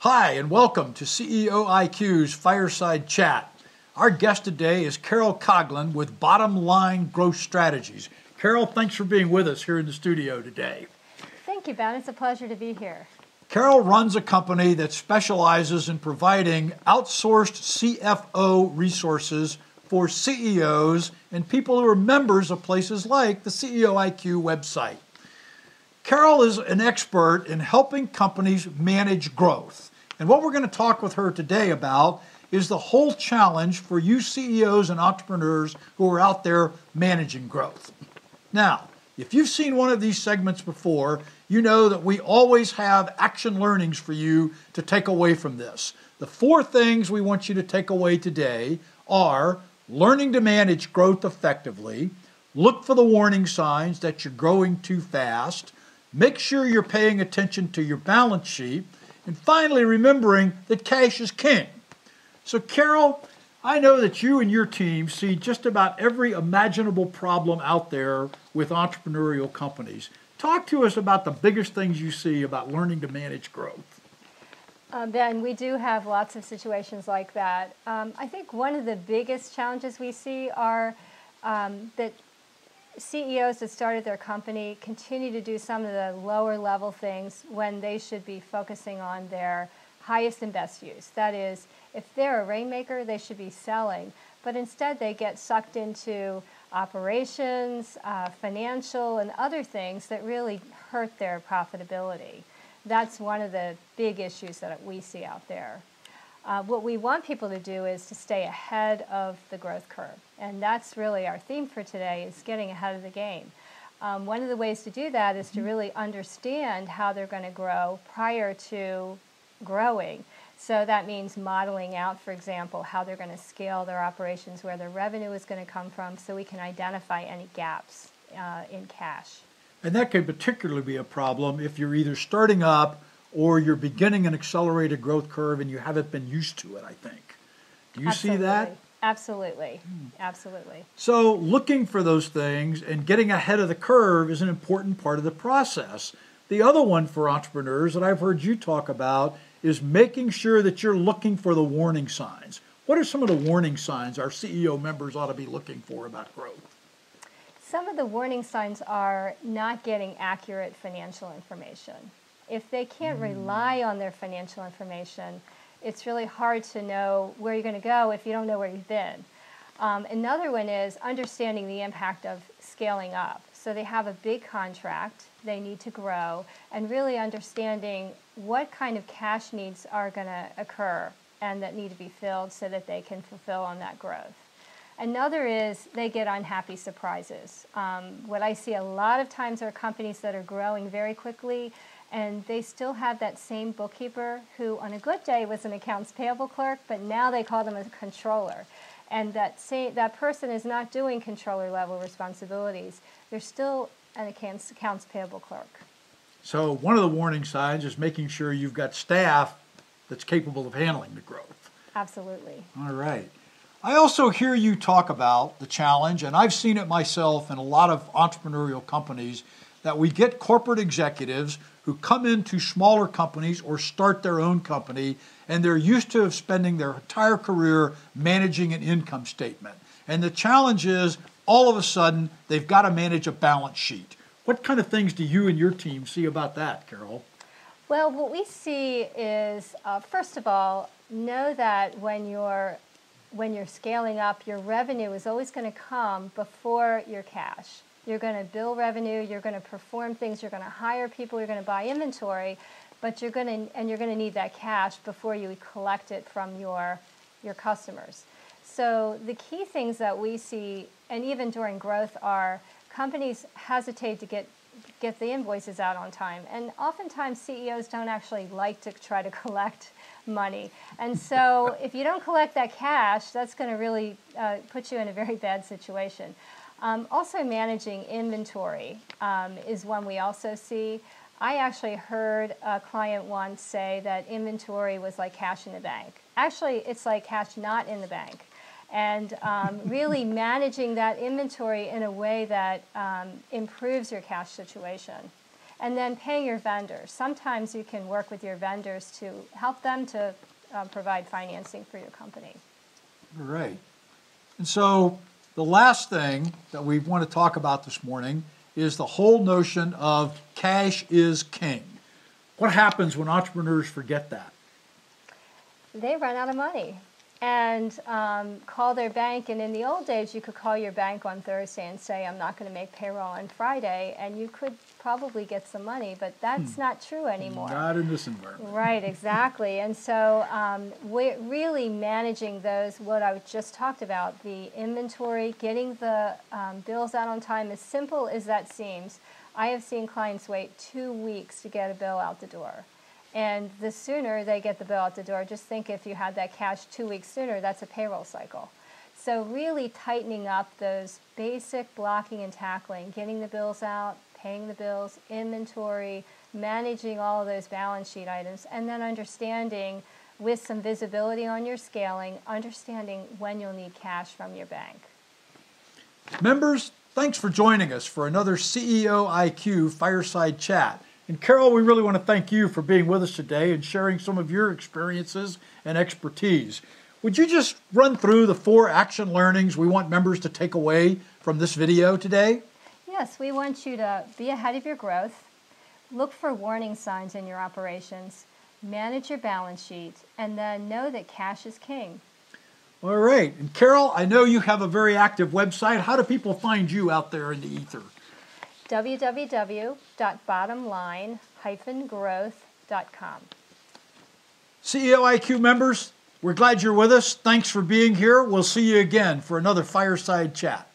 Hi, and welcome to CEO IQ's Fireside Chat. Our guest today is Carol Coughlin with BottomLine Growth Strategies. Carol, thanks for being with us here in the studio today. Thank you, Ben. It's a pleasure to be here. Carol runs a company that specializes in providing outsourced CFO resources for CEOs and people who are members of places like the CEO IQ website. Carol is an expert in helping companies manage growth. And what we're going to talk with her today about is the whole challenge for you CEOs and entrepreneurs who are out there managing growth. Now, if you've seen one of these segments before, you know that we always have action learnings for you to take away from this. The 4 things we want you to take away today are learning to manage growth effectively, look for the warning signs that you're growing too fast, make sure you're paying attention to your balance sheet, and finally remembering that cash is king. So Carol, I know that you and your team see just about every imaginable problem out there with entrepreneurial companies. Talk to us about the biggest things you see about learning to manage growth. Ben, we do have lots of situations like that. I think one of the biggest challenges we see are that CEOs that started their company continue to do some of the lower level things when they should be focusing on their highest and best use. That is, if they're a rainmaker, they should be selling, but instead they get sucked into operations, financial, and other things that really hurt their profitability. That's one of the big issues that we see out there. What we want people to do is to stay ahead of the growth curve, and that's really our theme for today, is getting ahead of the game. One of the ways to do that is to really understand how they're going to grow prior to growing. So that means modeling out, for example, how they're going to scale their operations, where their revenue is going to come from, so we can identify any gaps in cash. And that can particularly be a problem if you're either starting up or you're beginning an accelerated growth curve and you haven't been used to it, I think. Do you see that? Absolutely. Absolutely. So looking for those things and getting ahead of the curve is an important part of the process. The other one for entrepreneurs that I've heard you talk about is making sure that you're looking for the warning signs. What are some of the warning signs our CEO members ought to be looking for about growth? Some of the warning signs are not getting accurate financial information. If they can't rely on their financial information, it's really hard to know where you're going to go if you don't know where you've been. Another one is understanding the impact of scaling up. So they have a big contract, they need to grow, and really understanding what kind of cash needs are going to occur and that need to be filled so that they can fulfill on that growth. Another is they get unhappy surprises. What I see a lot of times are companies that are growing very quickly, and they still have that same bookkeeper who on a good day was an accounts payable clerk, but now they call them a controller. And that person is not doing controller level responsibilities. They're still an accounts payable clerk. So one of the warning signs is making sure you've got staff that's capable of handling the growth. Absolutely. All right. I also hear you talk about the challenge, and I've seen it myself in a lot of entrepreneurial companies, that we get corporate executives who come into smaller companies or start their own company, and they're used to spending their entire career managing an income statement. And the challenge is, all of a sudden, they've got to manage a balance sheet. What kind of things do you and your team see about that, Carol? Well, what we see is, first of all, know that when you're scaling up, your revenue is always going to come before your cash. You're going to bill revenue, you're going to perform things, you're going to hire people, you're going to buy inventory, but you're going to need that cash before you collect it from your customers. So the key things that we see, and even during growth, are companies hesitate to get the invoices out on time. And oftentimes CEOs don't actually like to try to collect money. And so if you don't collect that cash, that's going to really put you in a very bad situation. Also managing inventory is one we also see. I actually heard a client once say that inventory was like cash in the bank. Actually, it's like cash not in the bank. And really managing that inventory in a way that improves your cash situation. And then pay your vendors. Sometimes you can work with your vendors to help them to provide financing for your company. All right. And so the last thing that we want to talk about this morning is the whole notion of cash is king. What happens when entrepreneurs forget that? They run out of money and call their bank. And in the old days, you could call your bank on Thursday and say, I'm not going to make payroll on Friday, and you could probably get some money, but that's not true anymore. Not in this environment. Right, exactly. And so we're really managing those, what I just talked about, the inventory, getting the bills out on time, as simple as that seems. I have seen clients wait 2 weeks to get a bill out the door. And the sooner they get the bill out the door, just think if you had that cash 2 weeks sooner, that's a payroll cycle. So really tightening up those basic blocking and tackling, getting the bills out, paying the bills, inventory, managing all of those balance sheet items, and then understanding with some visibility on your scaling, understanding when you'll need cash from your bank. Members, thanks for joining us for another CEO IQ Fireside Chat. And Carol, we really want to thank you for being with us today and sharing some of your experiences and expertise. Would you just run through the 4 action learnings we want members to take away from this video today? Yes, we want you to be ahead of your growth, look for warning signs in your operations, manage your balance sheet, and then know that cash is king. All right. And Carol, I know you have a very active website. How do people find you out there in the ether? www.bottomline-growth.com. CEO IQ members, we're glad you're with us. Thanks for being here. We'll see you again for another Fireside Chat.